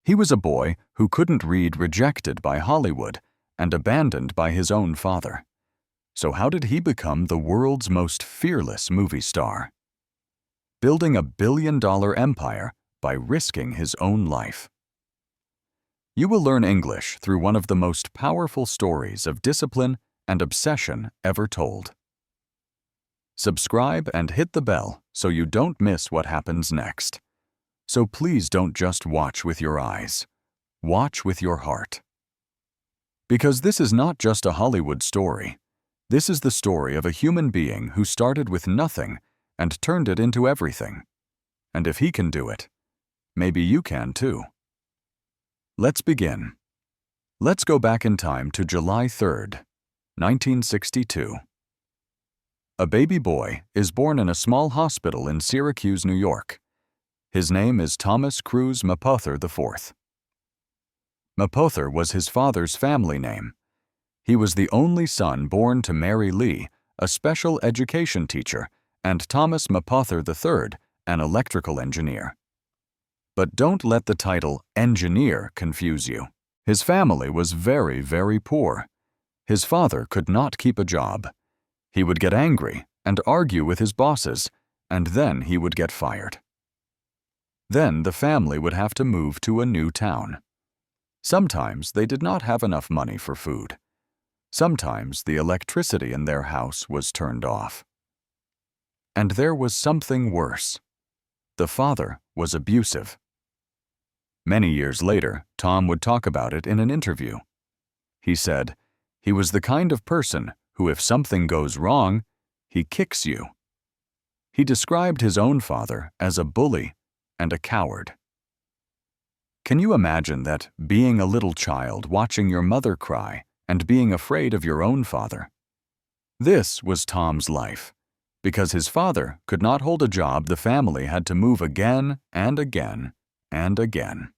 He was a boy who couldn't read, rejected by Hollywood and abandoned by his own father. So how did he become the world's most fearless movie star? Building a billion-dollar empire by risking his own life. You will learn English through one of the most powerful stories of discipline and obsession ever told. Subscribe and hit the bell so you don't miss what happens next. So please don't just watch with your eyes. Watch with your heart. Because this is not just a Hollywood story. This is the story of a human being who started with nothing and turned it into everything. And if he can do it, maybe you can too. Let's begin. Let's go back in time to July 3rd, 1962. A baby boy is born in a small hospital in Syracuse, New York. His name is Thomas Cruz Mapother IV. Mapother was his father's family name. He was the only son born to Mary Lee, a special education teacher, and Thomas Mapother III, an electrical engineer. But don't let the title engineer confuse you. His family was very, very poor. His father could not keep a job. He would get angry and argue with his bosses, and then he would get fired. Then the family would have to move to a new town. Sometimes they did not have enough money for food. Sometimes the electricity in their house was turned off. And there was something worse. The father was abusive. Many years later, Tom would talk about it in an interview. He said, "He was the kind of person who, if something goes wrong, he kicks you." He described his own father as a bully and a coward. Can you imagine that, being a little child watching your mother cry and being afraid of your own father? This was Tom's life. Because his father could not hold a job, the family had to move again and again and again.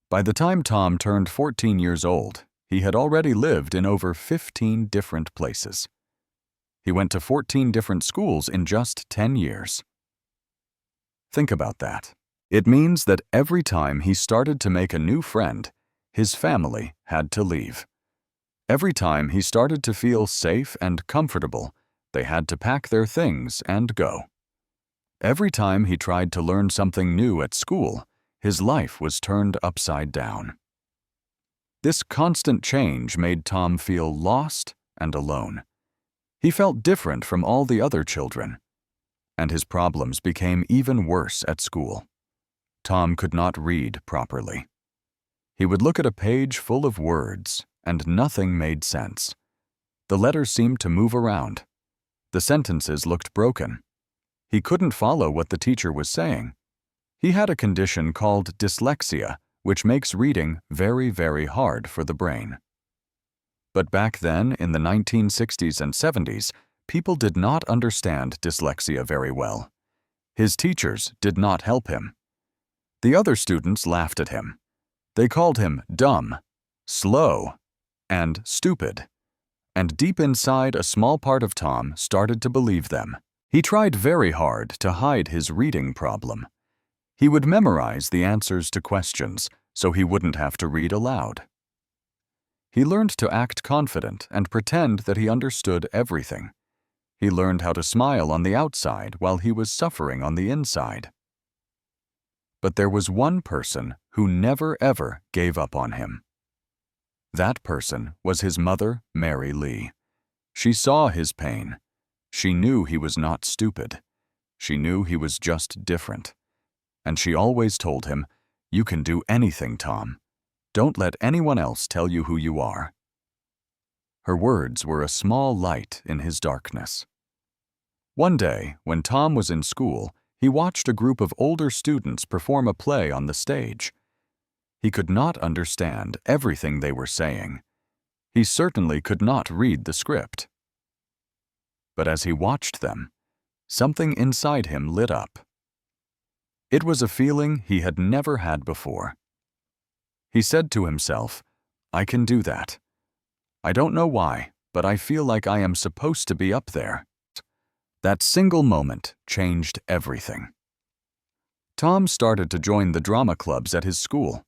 By the time Tom turned 14 years old, he had already lived in over 15 different places. He went to 14 different schools in just 10 years. Think about that. It means that every time he started to make a new friend, his family had to leave. Every time he started to feel safe and comfortable, they had to pack their things and go. Every time he tried to learn something new at school, his life was turned upside down. This constant change made Tom feel lost and alone. He felt different from all the other children, and his problems became even worse at school. Tom could not read properly. He would look at a page full of words, and nothing made sense. The letters seemed to move around. The sentences looked broken. He couldn't follow what the teacher was saying. He had a condition called dyslexia, which makes reading very, very hard for the brain. But back then, in the 1960s and 70s, people did not understand dyslexia very well. His teachers did not help him. The other students laughed at him. They called him dumb, slow, and stupid. And deep inside, a small part of Tom started to believe them. He tried very hard to hide his reading problem. He would memorize the answers to questions so he wouldn't have to read aloud. He learned to act confident and pretend that he understood everything. He learned how to smile on the outside while he was suffering on the inside. But there was one person who never ever gave up on him. That person was his mother, Mary Lee. She saw his pain. She knew he was not stupid. She knew he was just different. And she always told him, "You can do anything, Tom. Don't let anyone else tell you who you are." Her words were a small light in his darkness. One day, when Tom was in school, he watched a group of older students perform a play on the stage. He could not understand everything they were saying. He certainly could not read the script. But as he watched them, something inside him lit up. It was a feeling he had never had before. He said to himself, "I can do that. I don't know why, but I feel like I am supposed to be up there." That single moment changed everything. Tom started to join the drama clubs at his school.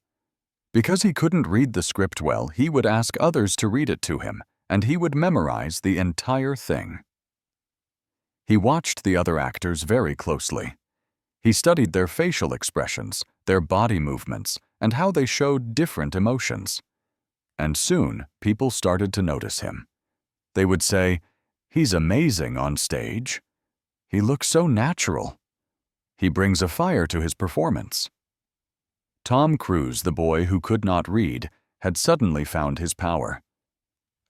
Because he couldn't read the script well, he would ask others to read it to him, and he would memorize the entire thing. He watched the other actors very closely. He studied their facial expressions, their body movements, and how they showed different emotions. And soon, people started to notice him. They would say, "He's amazing on stage. He looks so natural. He brings a fire to his performance." Tom Cruise, the boy who could not read, had suddenly found his power.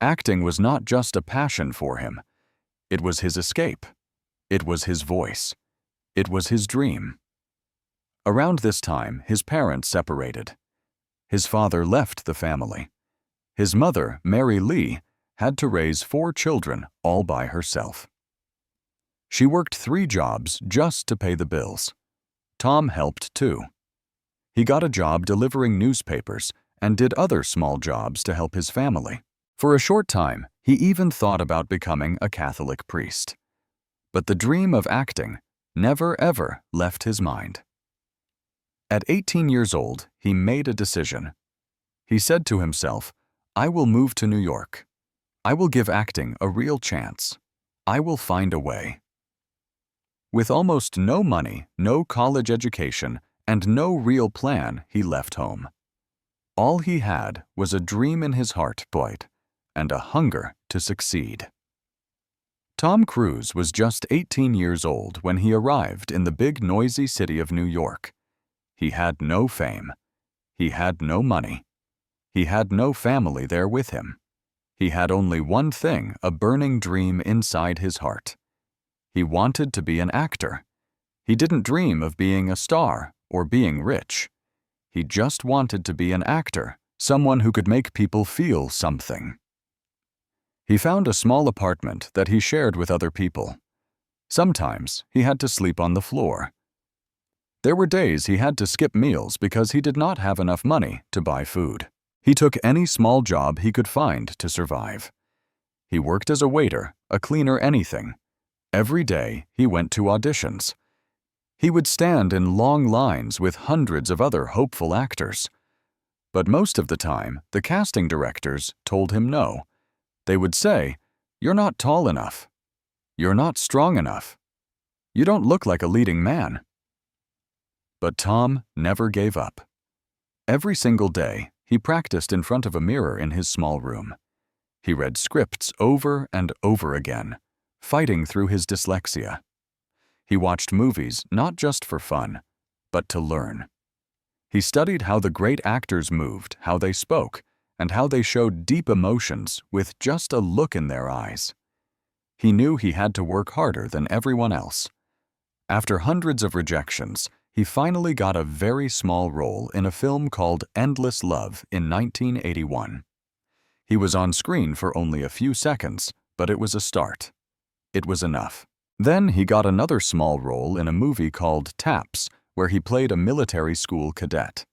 Acting was not just a passion for him. It was his escape. It was his voice. It was his dream. Around this time, his parents separated. His father left the family. His mother, Mary Lee, had to raise 4 children all by herself. She worked 3 jobs just to pay the bills. Tom helped too. He got a job delivering newspapers and did other small jobs to help his family. For a short time, he even thought about becoming a Catholic priest. But the dream of acting never ever left his mind. At 18 years old, he made a decision. He said to himself, "I will move to New York. I will give acting a real chance. I will find a way." With almost no money, no college education, and no real plan, he left home. All he had was a dream in his heart, and a hunger to succeed. Tom Cruise was just 18 years old when he arrived in the big noisy city of New York. He had no fame. He had no money. He had no family there with him. He had only one thing, a burning dream inside his heart. He wanted to be an actor. He didn't dream of being a star or being rich. He just wanted to be an actor, someone who could make people feel something. He found a small apartment that he shared with other people. Sometimes he had to sleep on the floor. There were days he had to skip meals because he did not have enough money to buy food. He took any small job he could find to survive. He worked as a waiter, a cleaner, anything. Every day he went to auditions. He would stand in long lines with hundreds of other hopeful actors. But most of the time, the casting directors told him no. They would say, "You're not tall enough. You're not strong enough. You don't look like a leading man." But Tom never gave up. Every single day, he practiced in front of a mirror in his small room. He read scripts over and over again, fighting through his dyslexia. He watched movies not just for fun, but to learn. He studied how the great actors moved, how they spoke, and how they showed deep emotions with just a look in their eyes. He knew he had to work harder than everyone else. After hundreds of rejections, he finally got a very small role in a film called Endless Love in 1981. He was on screen for only a few seconds, but it was a start. It was enough. Then he got another small role in a movie called Taps, where he played a military school cadet.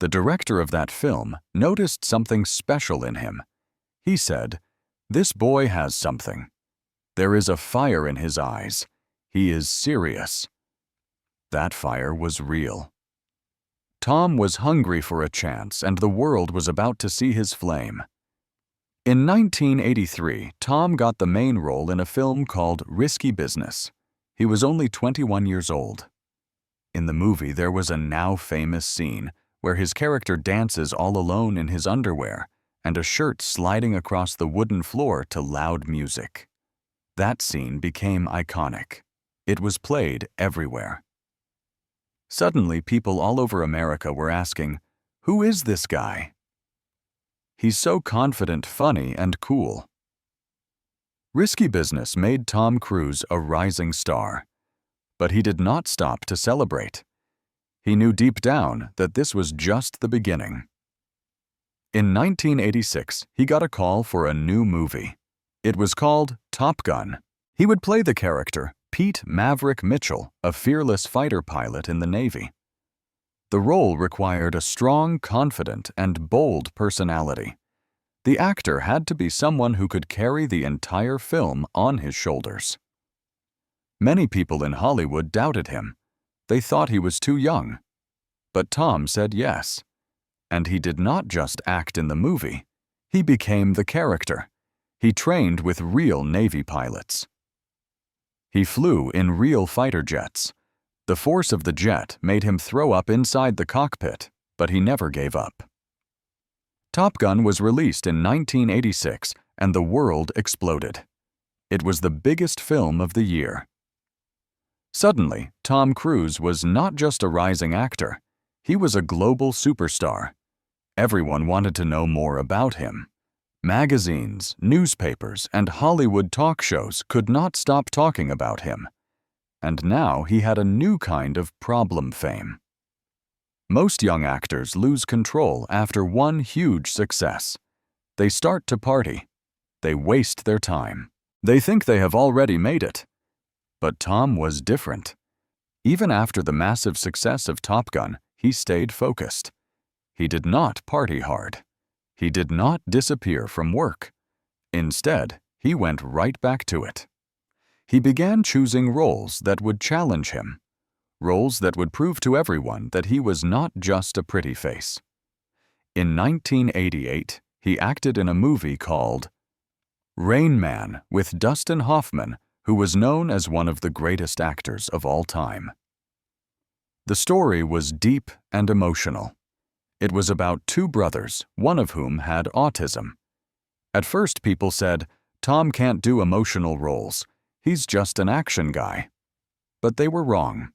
The director of that film noticed something special in him. He said, "This boy has something. There is a fire in his eyes. He is serious." That fire was real. Tom was hungry for a chance, and the world was about to see his flame. In 1983, Tom got the main role in a film called Risky Business. He was only 21 years old. In the movie, there was a now famous scene where his character dances all alone in his underwear and a shirt sliding across the wooden floor to loud music. That scene became iconic. It was played everywhere. Suddenly, people all over America were asking, "Who is this guy? He's so confident, funny, and cool." Risky Business made Tom Cruise a rising star. But he did not stop to celebrate. He knew deep down that this was just the beginning. In 1986, he got a call for a new movie. It was called Top Gun. He would play the character Pete Maverick Mitchell, a fearless fighter pilot in the Navy. The role required a strong, confident, and bold personality. The actor had to be someone who could carry the entire film on his shoulders. Many people in Hollywood doubted him, They thought he was too young. But Tom said yes. And he did not just act in the movie. He became the character. He trained with real Navy pilots. He flew in real fighter jets. The force of the jet made him throw up inside the cockpit, but he never gave up. Top Gun was released in 1986, and the world exploded. It was the biggest film of the year. Suddenly, Tom Cruise was not just a rising actor. He was a global superstar. Everyone wanted to know more about him. Magazines, newspapers, and Hollywood talk shows could not stop talking about him. And now he had a new kind of problem fame. Most young actors lose control after one huge success. They start to party. They waste their time. They think they have already made it. But Tom was different. Even after the massive success of Top Gun, he stayed focused. He did not party hard. He did not disappear from work. Instead, he went right back to it. He began choosing roles that would challenge him, roles that would prove to everyone that he was not just a pretty face. In 1988, he acted in a movie called Rain Man with Dustin Hoffman, who was known as one of the greatest actors of all time. The story was deep and emotional. It was about two brothers, one of whom had autism. At first, people said, "Tom can't do emotional roles. He's just an action guy." But they were wrong.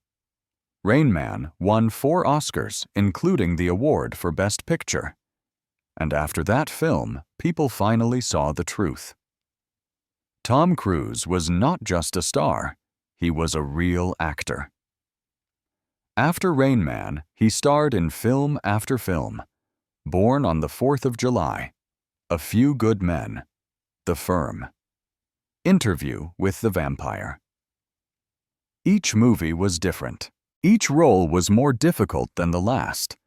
Rain Man won 4 Oscars, including the award for Best Picture. And after that film, people finally saw the truth. Tom Cruise was not just a star, he was a real actor. After Rain Man, he starred in film after film. Born on the 4th of July, A Few Good Men, The Firm, Interview with the Vampire. Each movie was different. Each role was more difficult than the last.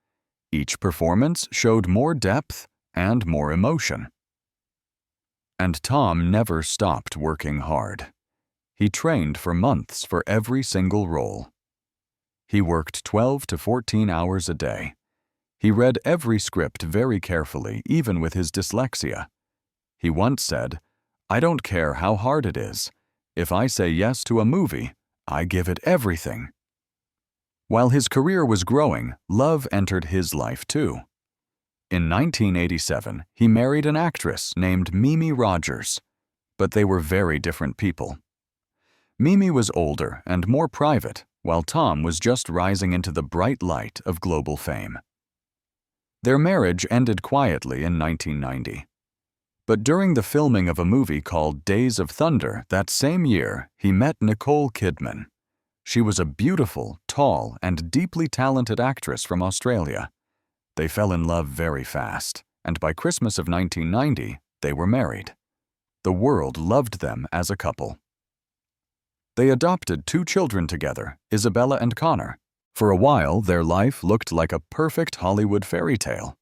Each performance showed more depth and more emotion. And Tom never stopped working hard. He trained for months for every single role. He worked 12 to 14 hours a day. He read every script very carefully, even with his dyslexia. He once said, "I don't care how hard it is. If I say yes to a movie, I give it everything." While his career was growing, love entered his life too. In 1987, he married an actress named Mimi Rogers, but they were very different people. Mimi was older and more private, while Tom was just rising into the bright light of global fame. Their marriage ended quietly in 1990. But during the filming of a movie called Days of Thunder that same year, he met Nicole Kidman. She was a beautiful, tall, and deeply talented actress from Australia. They fell in love very fast, and by Christmas of 1990, they were married. The world loved them as a couple. They adopted 2 children together, Isabella and Connor. For a while, their life looked like a perfect Hollywood fairy tale.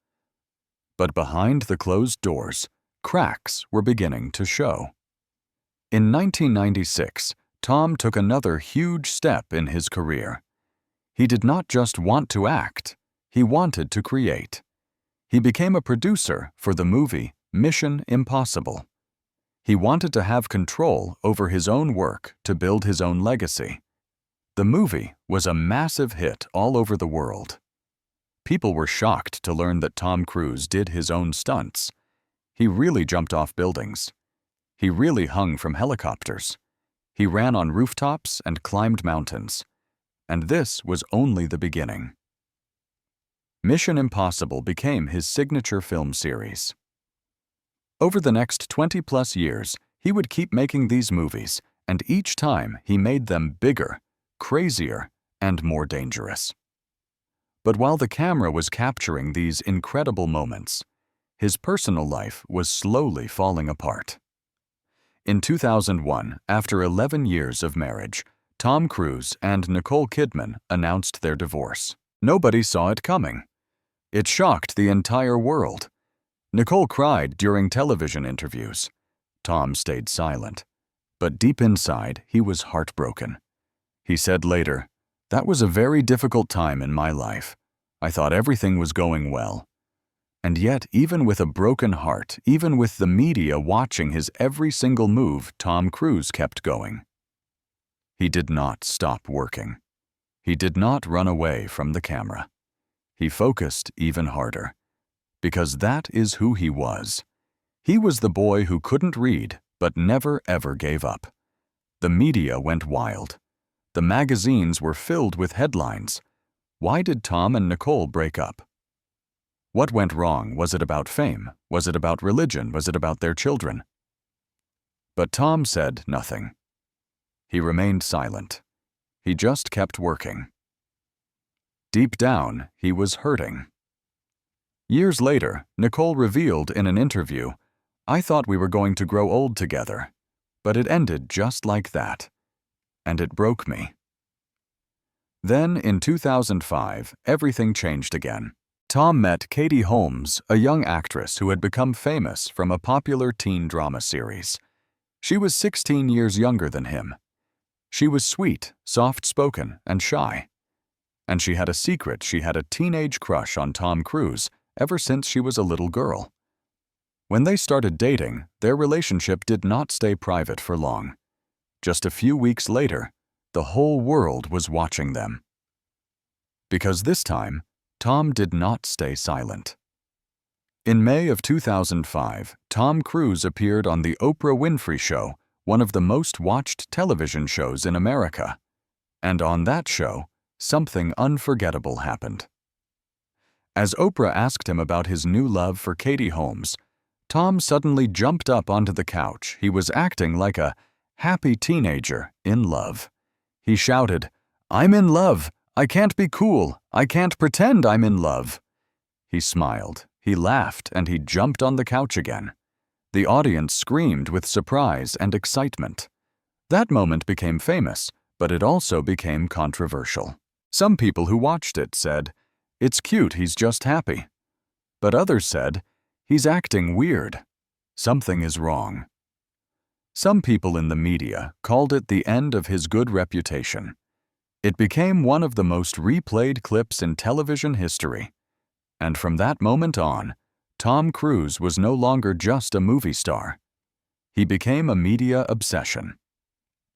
But behind the closed doors, cracks were beginning to show. In 1996, Tom took another huge step in his career. He did not just want to act, he wanted to create. He became a producer for the movie Mission Impossible. He wanted to have control over his own work to build his own legacy. The movie was a massive hit all over the world. People were shocked to learn that Tom Cruise did his own stunts. He really jumped off buildings. He really hung from helicopters. He ran on rooftops and climbed mountains. And this was only the beginning. Mission Impossible became his signature film series. Over the next 20-plus years, he would keep making these movies, and each time he made them bigger, crazier, and more dangerous. But while the camera was capturing these incredible moments, his personal life was slowly falling apart. In 2001, after 11 years of marriage, Tom Cruise and Nicole Kidman announced their divorce. Nobody saw it coming. It shocked the entire world. Nicole cried during television interviews. Tom stayed silent. But deep inside, he was heartbroken. He said later, That was a very difficult time in my life. I thought everything was going well. And yet, even with a broken heart, even with the media watching his every single move, Tom Cruise kept going. He did not stop working. He did not run away from the camera. He focused even harder. Because that is who he was. He was the boy who couldn't read, but never ever gave up. The media went wild. The magazines were filled with headlines. Why did Tom and Nicole break up? What went wrong? Was it about fame? Was it about religion? Was it about their children? But Tom said nothing. He remained silent. He just kept working. Deep down, he was hurting. Years later, Nicole revealed in an interview, "I thought we were going to grow old together, but it ended just like that. And it broke me." Then, in 2005, everything changed again. Tom met Katie Holmes, a young actress who had become famous from a popular teen drama series. She was 16 years younger than him. She was sweet, soft-spoken, and shy. And she had a secret. She had a teenage crush on Tom Cruise ever since she was a little girl. When they started dating, their relationship did not stay private for long. Just a few weeks later, the whole world was watching them. Because this time, Tom did not stay silent. In May of 2005, Tom Cruise appeared on The Oprah Winfrey Show, one of the most watched television shows in America. And on that show, something unforgettable happened. As Oprah asked him about his new love for Katie Holmes, Tom suddenly jumped up onto the couch. He was acting like a happy teenager in love. He shouted, "I'm in love! I can't be cool! I can't pretend I'm in love!" He smiled, he laughed, and he jumped on the couch again. The audience screamed with surprise and excitement. That moment became famous, but it also became controversial. Some people who watched it said, "It's cute, he's just happy." But others said, "He's acting weird. Something is wrong." Some people in the media called it the end of his good reputation. It became one of the most replayed clips in television history. And from that moment on, Tom Cruise was no longer just a movie star. He became a media obsession.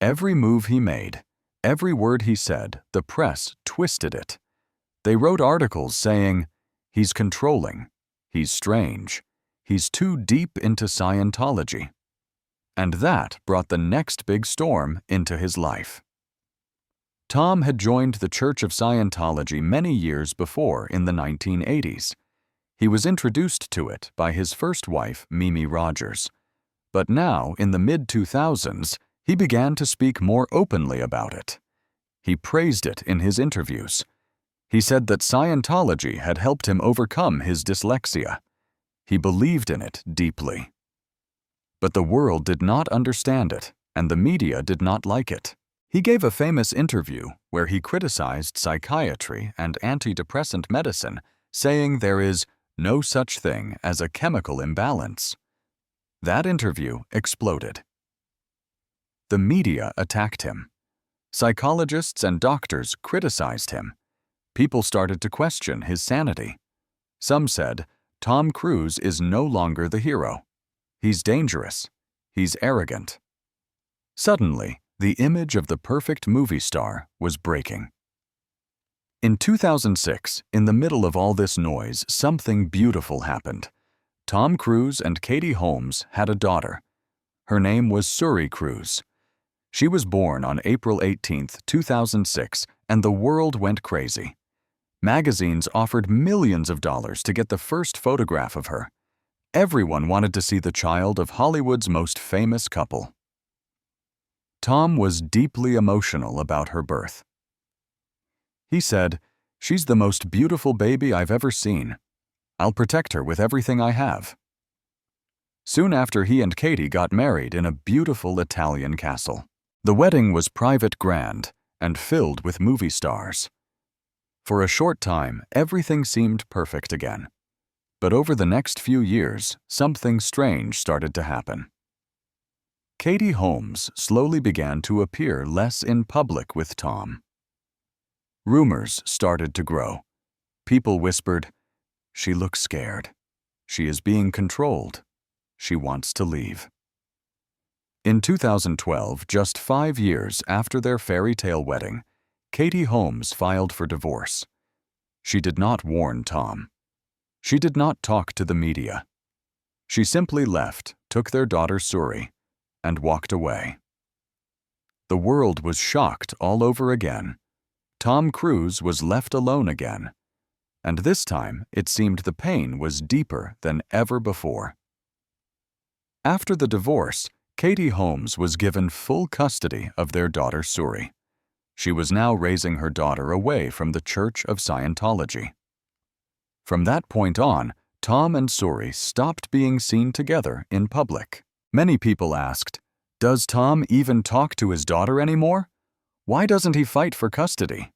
Every move he made, every word he said, the press twisted it. They wrote articles saying, "He's controlling, he's strange, he's too deep into Scientology." And that brought the next big storm into his life. Tom had joined the Church of Scientology many years before in the 1980s. He was introduced to it by his first wife, Mimi Rogers. But now, in the mid-2000s, he began to speak more openly about it. He praised it in his interviews. He said that Scientology had helped him overcome his dyslexia. He believed in it deeply. But the world did not understand it, and the media did not like it. He gave a famous interview where he criticized psychiatry and antidepressant medicine, saying there is no such thing as a chemical imbalance. That interview exploded. The media attacked him. Psychologists and doctors criticized him. People started to question his sanity. Some said, Tom Cruise is no longer the hero. He's dangerous. He's arrogant. Suddenly, the image of the perfect movie star was breaking. In 2006, in the middle of all this noise, something beautiful happened. Tom Cruise and Katie Holmes had a daughter. Her name was Suri Cruise. She was born on April 18, 2006, and the world went crazy. Magazines offered millions of dollars to get the first photograph of her. Everyone wanted to see the child of Hollywood's most famous couple. Tom was deeply emotional about her birth. He said, "She's the most beautiful baby I've ever seen. I'll protect her with everything I have." Soon after, he and Katie got married in a beautiful Italian castle. The wedding was private, grand, and filled with movie stars. For a short time, everything seemed perfect again. But over the next few years, something strange started to happen. Katie Holmes slowly began to appear less in public with Tom. Rumors started to grow. People whispered, "She looks scared. She is being controlled. She wants to leave." In 2012, just 5 years after their fairy tale wedding, Katie Holmes filed for divorce. She did not warn Tom. She did not talk to the media. She simply left, took their daughter Suri, and walked away. The world was shocked all over again. Tom Cruise was left alone again. And this time, it seemed the pain was deeper than ever before. After the divorce, Katie Holmes was given full custody of their daughter Suri. She was now raising her daughter away from the Church of Scientology. From that point on, Tom and Suri stopped being seen together in public. Many people asked, "Does Tom even talk to his daughter anymore? Why doesn't he fight for custody?"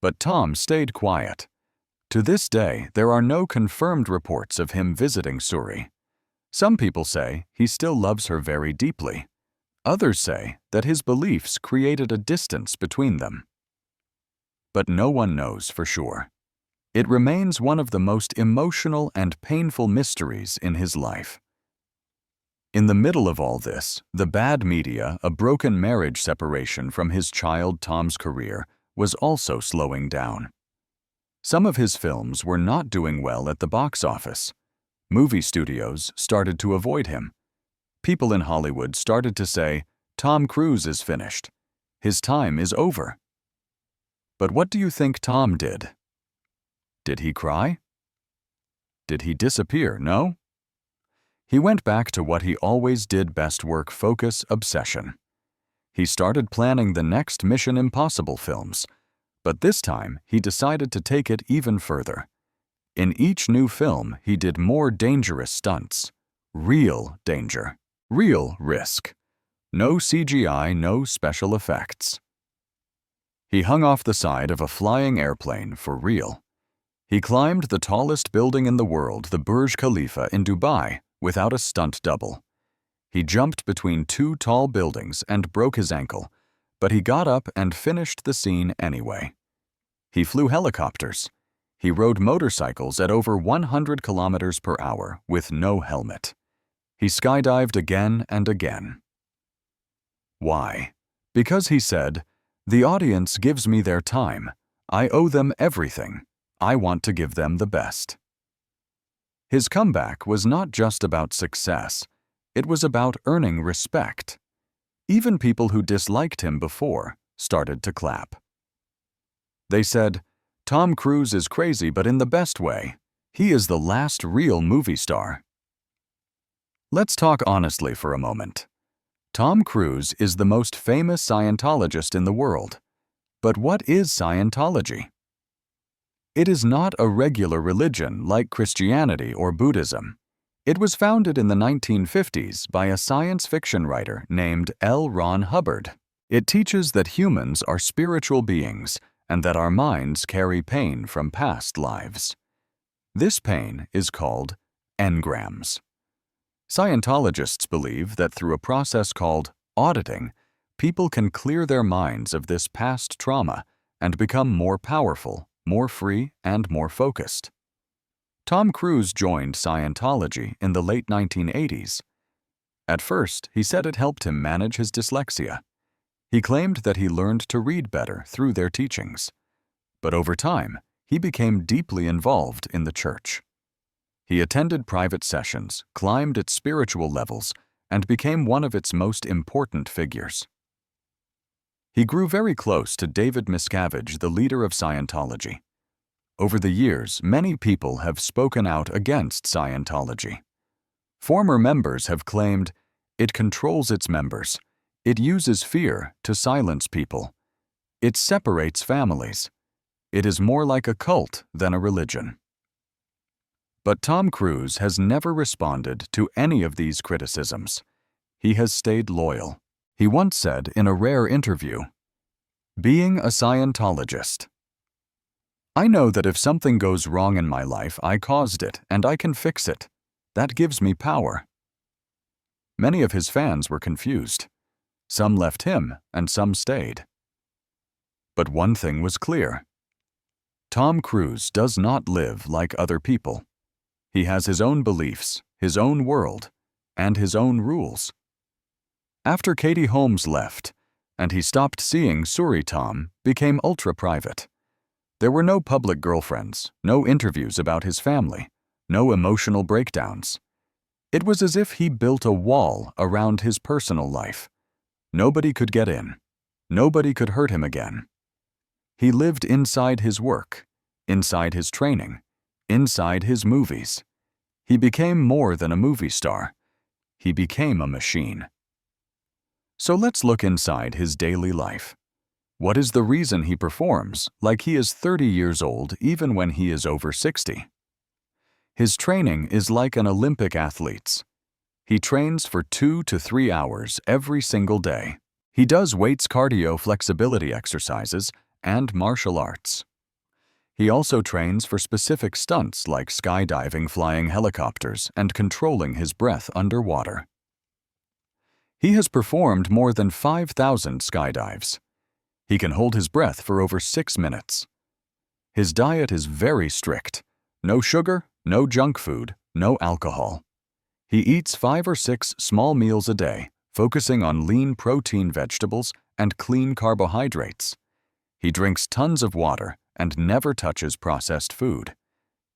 But Tom stayed quiet. To this day, there are no confirmed reports of him visiting Suri. Some people say he still loves her very deeply. Others say that his beliefs created a distance between them. But no one knows for sure. It remains one of the most emotional and painful mysteries in his life. In the middle of all this, the bad media, a broken marriage separation from his child Tom's career, was also slowing down. Some of his films were not doing well at the box office. Movie studios started to avoid him. People in Hollywood started to say, "Tom Cruise is finished. His time is over." But what do you think Tom did? Did he cry? Did he disappear? No? He went back to what he always did best: work, focus, obsession. He started planning the next Mission Impossible films, but this time he decided to take it even further. In each new film, he did more dangerous stunts. Real danger. Real risk. No CGI, no special effects. He hung off the side of a flying airplane for real. He climbed the tallest building in the world, the Burj Khalifa in Dubai, without a stunt double. He jumped between 2 tall buildings and broke his ankle, but he got up and finished the scene anyway. He flew helicopters. He rode motorcycles at over 100 kilometers per hour with no helmet. He skydived again and again. Why? Because he said, "The audience gives me their time. I owe them everything. I want to give them the best." His comeback was not just about success. It was about earning respect. Even people who disliked him before started to clap. They said, "Tom Cruise is crazy, but in the best way. He is the last real movie star." Let's talk honestly for a moment. Tom Cruise is the most famous Scientologist in the world. But what is Scientology? It is not a regular religion like Christianity or Buddhism. It was founded in the 1950s by a science fiction writer named L. Ron Hubbard. It teaches that humans are spiritual beings and that our minds carry pain from past lives. This pain is called engrams. Scientologists believe that through a process called auditing, people can clear their minds of this past trauma and become more powerful, more free, and more focused. Tom Cruise joined Scientology in the late 1980s. At first, he said it helped him manage his dyslexia. He claimed that he learned to read better through their teachings. But over time, he became deeply involved in the church. He attended private sessions, climbed its spiritual levels, and became one of its most important figures. He grew very close to David Miscavige, the leader of Scientology. Over the years, many people have spoken out against Scientology. Former members have claimed it controls its members. It uses fear to silence people. It separates families. It is more like a cult than a religion. But Tom Cruise has never responded to any of these criticisms. He has stayed loyal. He once said in a rare interview, "Being a Scientologist. I know that if something goes wrong in my life, I caused it and I can fix it. That gives me power." Many of his fans were confused. Some left him and some stayed. But one thing was clear: Tom Cruise does not live like other people. He has his own beliefs, his own world, and his own rules. After Katie Holmes left, and he stopped seeing Suri, Tom became ultra-private. There were no public girlfriends, no interviews about his family, no emotional breakdowns. It was as if he built a wall around his personal life. Nobody could get in. Nobody could hurt him again. He lived inside his work, inside his training, inside his movies. He became more than a movie star. He became a machine. So let's look inside his daily life. What is the reason he performs like he is 30 years old even when he is over 60? His training is like an Olympic athlete's. He trains for 2 to 3 hours every single day. He does weights, cardio, flexibility exercises, and martial arts. He also trains for specific stunts like skydiving, flying helicopters, and controlling his breath underwater. He has performed more than 5,000 skydives. He can hold his breath for over 6 minutes. His diet is very strict. No sugar, no junk food, no alcohol. He eats 5 or 6 small meals a day, focusing on lean protein vegetables and clean carbohydrates. He drinks tons of water and never touches processed food.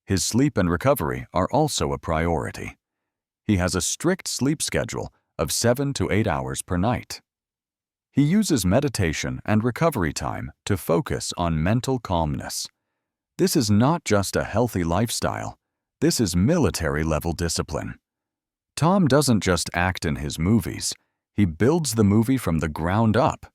His sleep and recovery are also a priority. He has a strict sleep schedule of 7 to 8 hours per night. He uses meditation and recovery time to focus on mental calmness. This is not just a healthy lifestyle. This is military-level discipline. Tom doesn't just act in his movies. He builds the movie from the ground up.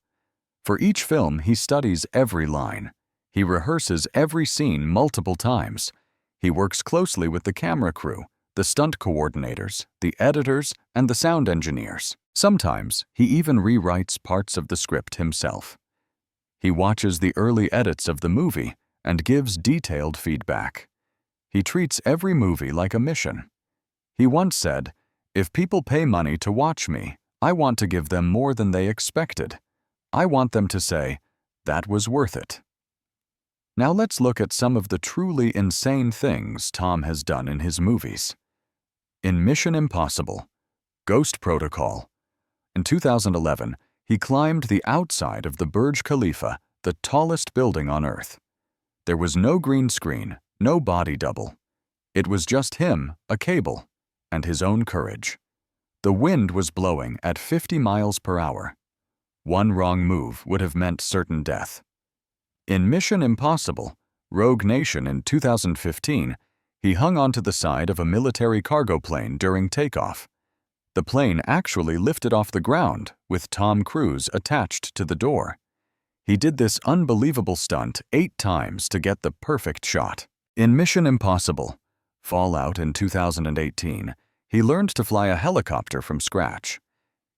For each film, he studies every line. He rehearses every scene multiple times. He works closely with the camera crew, the stunt coordinators, the editors, and the sound engineers. Sometimes, he even rewrites parts of the script himself. He watches the early edits of the movie and gives detailed feedback. He treats every movie like a mission. He once said, "If people pay money to watch me, I want to give them more than they expected. I want them to say, 'That was worth it.'" Now let's look at some of the truly insane things Tom has done in his movies. In Mission Impossible, Ghost Protocol, in 2011, he climbed the outside of the Burj Khalifa, the tallest building on Earth. There was no green screen, no body double. It was just him, a cable, and his own courage. The wind was blowing at 50 miles per hour. One wrong move would have meant certain death. In Mission Impossible, Rogue Nation in 2015, he hung onto the side of a military cargo plane during takeoff. The plane actually lifted off the ground with Tom Cruise attached to the door. He did this unbelievable stunt 8 times to get the perfect shot. In Mission Impossible, Fallout in 2018, he learned to fly a helicopter from scratch.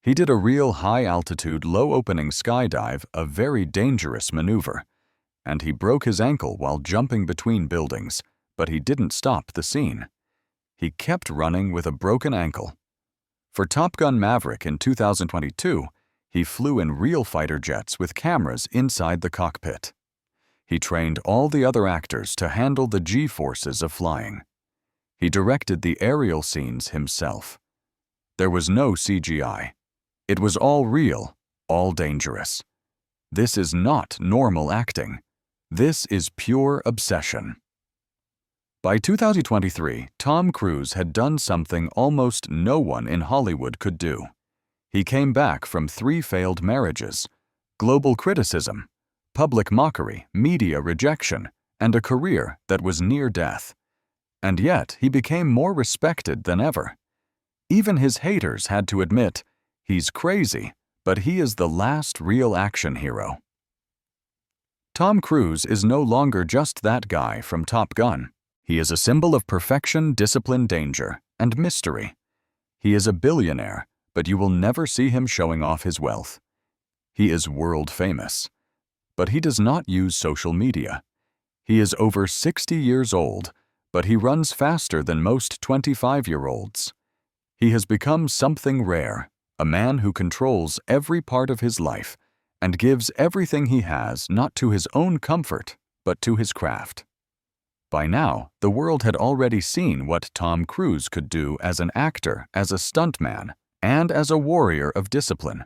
He did a real high-altitude, low-opening skydive, a very dangerous maneuver. And he broke his ankle while jumping between buildings, but he didn't stop the scene. He kept running with a broken ankle. For Top Gun Maverick in 2022, he flew in real fighter jets with cameras inside the cockpit. He trained all the other actors to handle the G-forces of flying. He directed the aerial scenes himself. There was no CGI. It was all real, all dangerous. This is not normal acting. This is pure obsession. By 2023, Tom Cruise had done something almost no one in Hollywood could do. He came back from 3 failed marriages, global criticism, public mockery, media rejection, and a career that was near death. And yet, he became more respected than ever. Even his haters had to admit, he's crazy, but he is the last real action hero. Tom Cruise is no longer just that guy from Top Gun. He is a symbol of perfection, discipline, danger, and mystery. He is a billionaire, but you will never see him showing off his wealth. He is world famous. But he does not use social media. He is over 60 years old, but he runs faster than most 25-year-olds. He has become something rare, a man who controls every part of his life and gives everything he has not to his own comfort, but to his craft. By now, the world had already seen what Tom Cruise could do as an actor, as a stuntman, and as a warrior of discipline.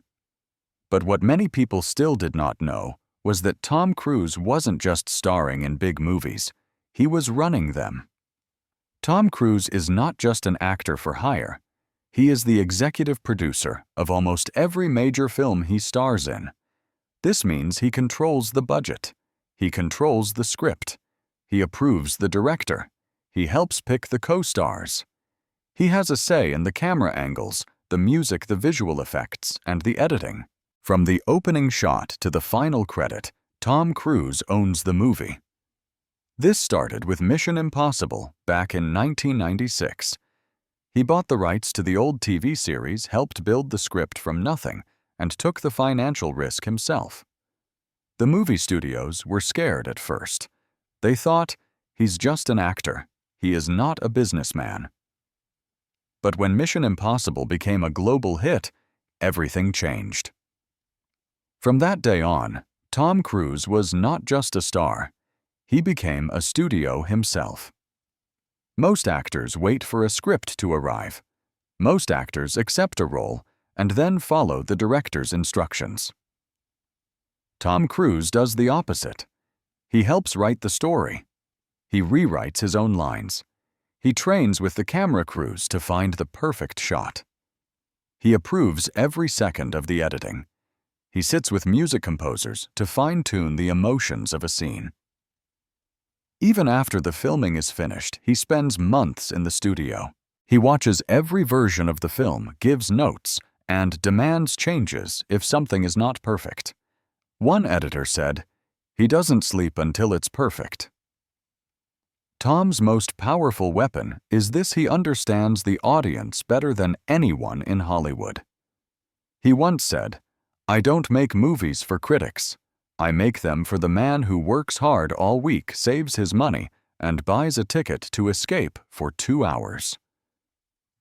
But what many people still did not know was that Tom Cruise wasn't just starring in big movies, he was running them. Tom Cruise is not just an actor for hire, he is the executive producer of almost every major film he stars in. This means he controls the budget, he controls the script, he approves the director, he helps pick the co-stars. He has a say in the camera angles, the music, the visual effects, and the editing. From the opening shot to the final credit, Tom Cruise owns the movie. This started with Mission Impossible back in 1996. He bought the rights to the old TV series, helped build the script from nothing, and took the financial risk himself. The movie studios were scared at first. They thought, he's just an actor, he is not a businessman. But when Mission Impossible became a global hit, everything changed. From that day on, Tom Cruise was not just a star, he became a studio himself. Most actors wait for a script to arrive. Most actors accept a role and then follow the director's instructions. Tom Cruise does the opposite. He helps write the story. He rewrites his own lines. He trains with the camera crews to find the perfect shot. He approves every second of the editing. He sits with music composers to fine-tune the emotions of a scene. Even after the filming is finished, he spends months in the studio. He watches every version of the film, gives notes, and demands changes if something is not perfect. One editor said, "He doesn't sleep until it's perfect." Tom's most powerful weapon is this: he understands the audience better than anyone in Hollywood. He once said, "I don't make movies for critics. I make them for the man who works hard all week, saves his money, and buys a ticket to escape for 2 hours."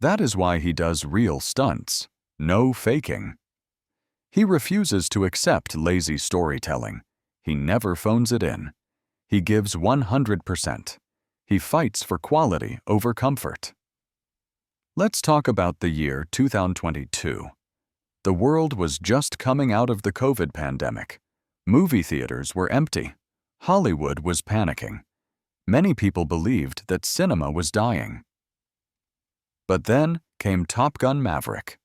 That is why he does real stunts, no faking. He refuses to accept lazy storytelling. He never phones it in. He gives 100%. He fights for quality over comfort. Let's talk about the year 2022. The world was just coming out of the COVID pandemic. Movie theaters were empty. Hollywood was panicking. Many people believed that cinema was dying. But then came Top Gun: Maverick.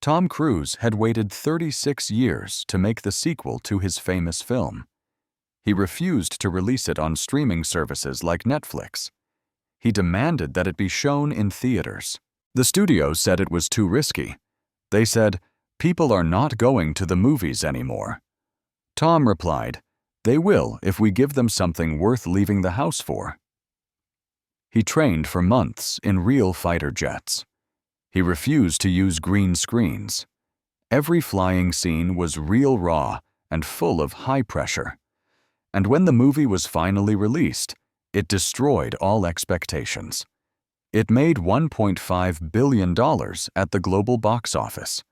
Tom Cruise had waited 36 years to make the sequel to his famous film. He refused to release it on streaming services like Netflix. He demanded that it be shown in theaters. The studios said it was too risky. They said, "People are not going to the movies anymore." Tom replied, "They will if we give them something worth leaving the house for." He trained for months in real fighter jets. He refused to use green screens. Every flying scene was real, raw, and full of high pressure. And when the movie was finally released, it destroyed all expectations. It made $1.5 billion at the global box office.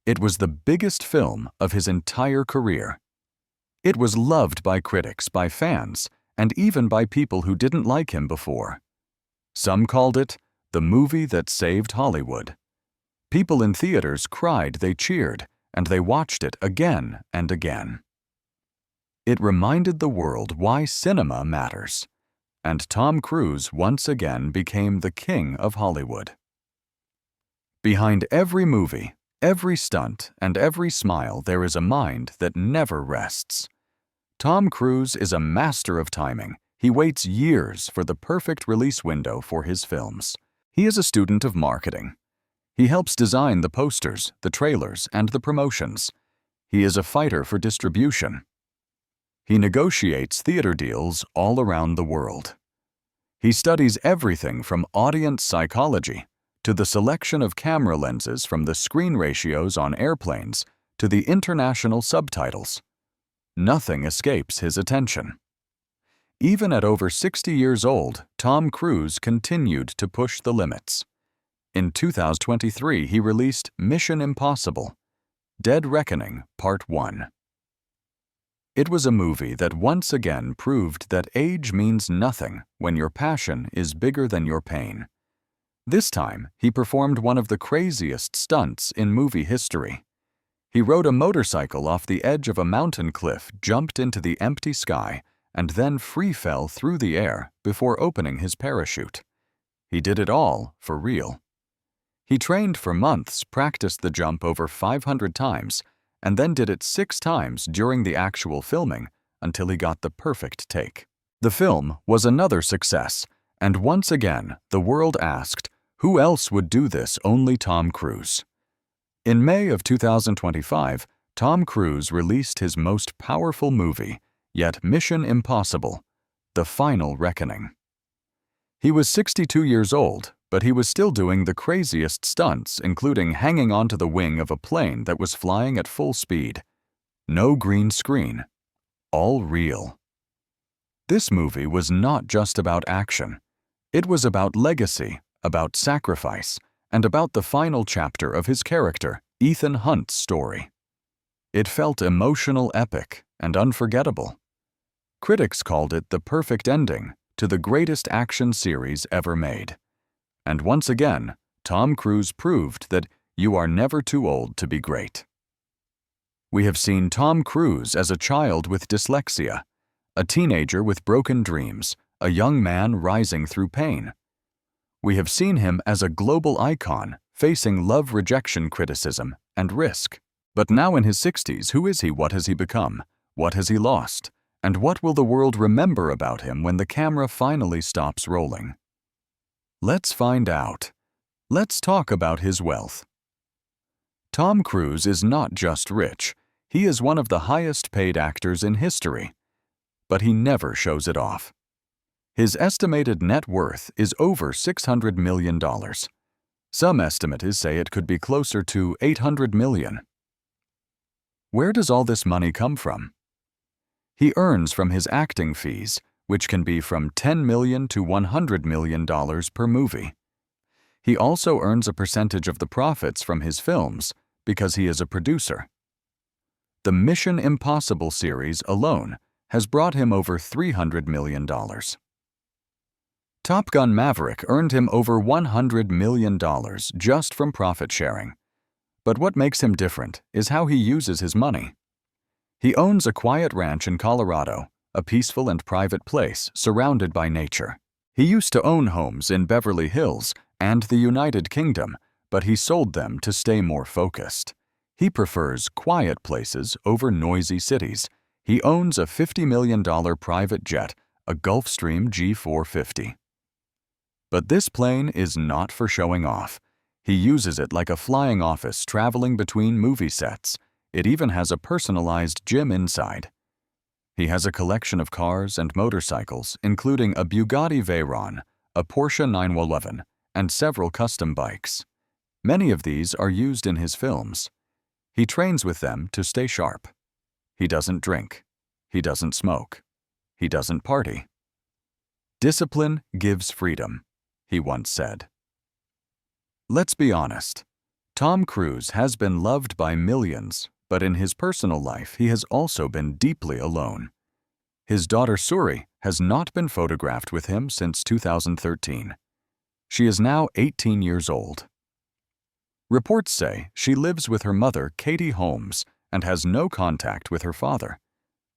It was the biggest film of his entire career. It was loved by critics, by fans, and even by people who didn't like him before. Some called it the movie that saved Hollywood. People in theaters cried, they cheered, and they watched it again and again. It reminded the world why cinema matters, and Tom Cruise once again became the king of Hollywood. Behind every movie, every stunt, and every smile, there is a mind that never rests. Tom Cruise is a master of timing. He waits years for the perfect release window for his films. He is a student of marketing. He helps design the posters, the trailers, and the promotions. He is a fighter for distribution. He negotiates theater deals all around the world. He studies everything from audience psychology to the selection of camera lenses, from the screen ratios on airplanes to the international subtitles. Nothing escapes his attention. Even at over 60 years old, Tom Cruise continued to push the limits. In 2023, he released Mission Impossible: Dead Reckoning Part 1. It was a movie that once again proved that age means nothing when your passion is bigger than your pain. This time, he performed one of the craziest stunts in movie history. He rode a motorcycle off the edge of a mountain cliff, jumped into the empty sky, and then free fell through the air before opening his parachute. He did it all for real. He trained for months, practiced the jump over 500 times, and then did it 6 times during the actual filming until he got the perfect take. The film was another success, and once again, the world asked, who else would do this? Only Tom Cruise. In May of 2025, Tom Cruise released his most powerful movie, yet Mission Impossible: The Final Reckoning. He was 62 years old, but he was still doing the craziest stunts, including hanging onto the wing of a plane that was flying at full speed. No green screen. All real. This movie was not just about action. It was about legacy, about sacrifice, and about the final chapter of his character, Ethan Hunt's story. It felt emotional, epic, and unforgettable. Critics called it the perfect ending to the greatest action series ever made. And once again, Tom Cruise proved that you are never too old to be great. We have seen Tom Cruise as a child with dyslexia, a teenager with broken dreams, a young man rising through pain. We have seen him as a global icon, facing love rejection criticism and risk. But now in his 60s, who is he? What has he become? What has he lost? And what will the world remember about him when the camera finally stops rolling? Let's find out. Let's talk about his wealth. Tom Cruise is not just rich. He is one of the highest-paid actors in history. But he never shows it off. His estimated net worth is over $600 million. Some estimates say it could be closer to $800 million. Where does all this money come from? He earns from his acting fees, which can be from $10 million to $100 million per movie. He also earns a percentage of the profits from his films because he is a producer. The Mission Impossible series alone has brought him over $300 million. Top Gun Maverick earned him over $100 million just from profit sharing. But what makes him different is how he uses his money. He owns a quiet ranch in Colorado, a peaceful and private place surrounded by nature. He used to own homes in Beverly Hills and the United Kingdom, but he sold them to stay more focused. He prefers quiet places over noisy cities. He owns a $50 million private jet, a Gulfstream G450. But this plane is not for showing off. He uses it like a flying office traveling between movie sets. It even has a personalized gym inside. He has a collection of cars and motorcycles, including a Bugatti Veyron, a Porsche 911, and several custom bikes. Many of these are used in his films. He trains with them to stay sharp. He doesn't drink. He doesn't smoke. He doesn't party. Discipline gives freedom, he once said. Let's be honest. Tom Cruise has been loved by millions, but in his personal life he has also been deeply alone. His daughter Suri has not been photographed with him since 2013. She is now 18 years old. Reports say she lives with her mother, Katie Holmes, and has no contact with her father.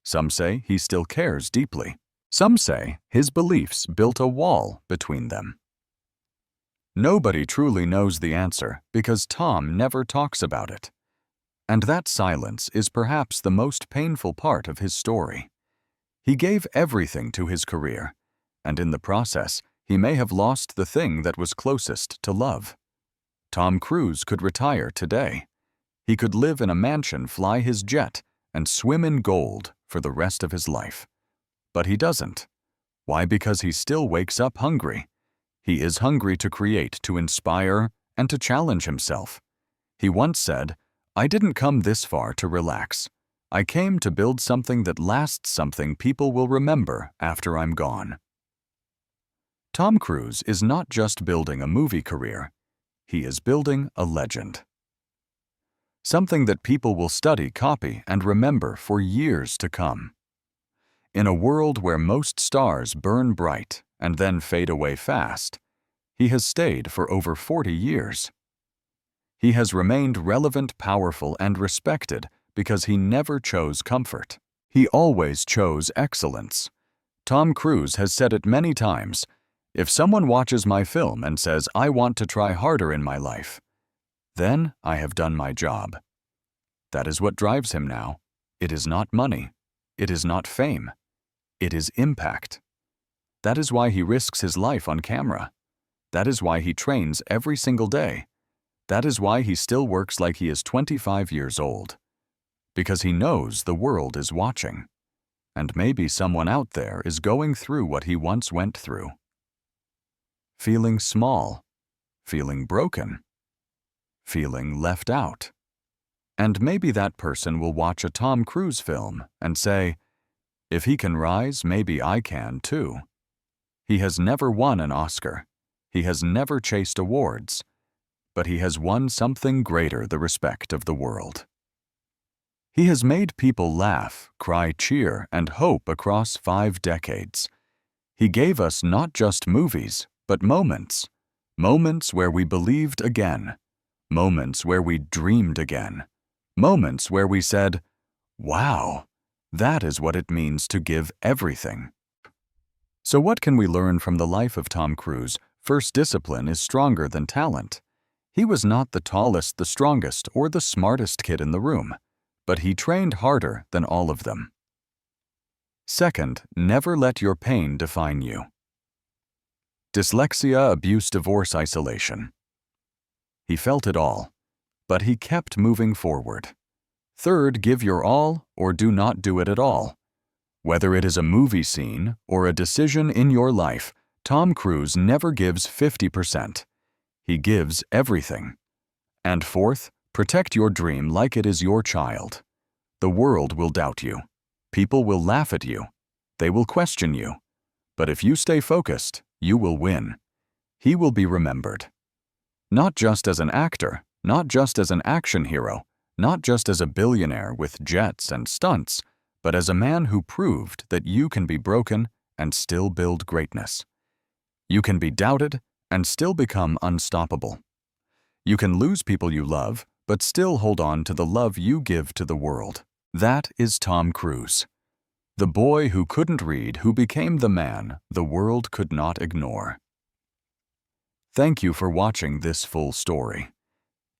Some say he still cares deeply. Some say his beliefs built a wall between them. Nobody truly knows the answer because Tom never talks about it. And that silence is perhaps the most painful part of his story. He gave everything to his career, and in the process, he may have lost the thing that was closest to love. Tom Cruise could retire today. He could live in a mansion, fly his jet, and swim in gold for the rest of his life. But he doesn't. Why? Because he still wakes up hungry. He is hungry to create, to inspire, and to challenge himself. He once said, "I didn't come this far to relax. I came to build something that lasts, something people will remember after I'm gone." Tom Cruise is not just building a movie career. He is building a legend. something that people will study, copy, and remember for years to come. In a world where most stars burn bright and then fade away fast, he has stayed for over 40 years. He has remained relevant, powerful, and respected because he never chose comfort. He always chose excellence. Tom Cruise has said it many times, "If someone watches my film and says, 'I want to try harder in my life,' then I have done my job." That is what drives him now. It is not money. It is not fame. It is impact. That is why he risks his life on camera. That is why he trains every single day. That is why he still works like he is 25 years old. Because he knows the world is watching. And maybe someone out there is going through what he once went through. Feeling small. Feeling broken. Feeling left out. And maybe that person will watch a Tom Cruise film and say, "If he can rise, maybe I can too." He has never won an Oscar. He has never chased awards. But he has won something greater, the respect of the world. He has made people laugh, cry, cheer, and hope across 5 decades. He gave us not just movies, but moments. Moments where we believed again. Moments where we dreamed again. Moments where we said, "Wow, that is what it means to give everything." So what can we learn from the life of Tom Cruise? First, discipline is stronger than talent. He was not the tallest, the strongest, or the smartest kid in the room, but he trained harder than all of them. Second, never let your pain define you. Dyslexia, abuse, divorce, isolation. He felt it all, but he kept moving forward. Third, give your all or do not do it at all. Whether it is a movie scene or a decision in your life, Tom Cruise never gives 50%. He gives everything. And fourth, protect your dream like it is your child. The world will doubt you. People will laugh at you. They will question you. But if you stay focused, you will win. He will be remembered. Not just as an actor, not just as an action hero, not just as a billionaire with jets and stunts, but as a man who proved that you can be broken and still build greatness. You can be doubted and still become unstoppable. You can lose people you love, but still hold on to the love you give to the world. That is Tom Cruise. The boy who couldn't read, who became the man the world could not ignore. Thank you for watching this full story.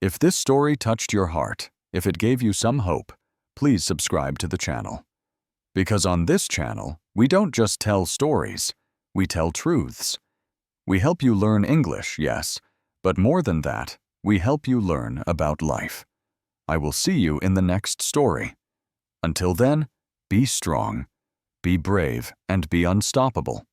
If this story touched your heart, if it gave you some hope, please subscribe to the channel. Because on this channel, we don't just tell stories, we tell truths. We help you learn English, yes, but more than that, we help you learn about life. I will see you in the next story. Until then, be strong, be brave, and be unstoppable.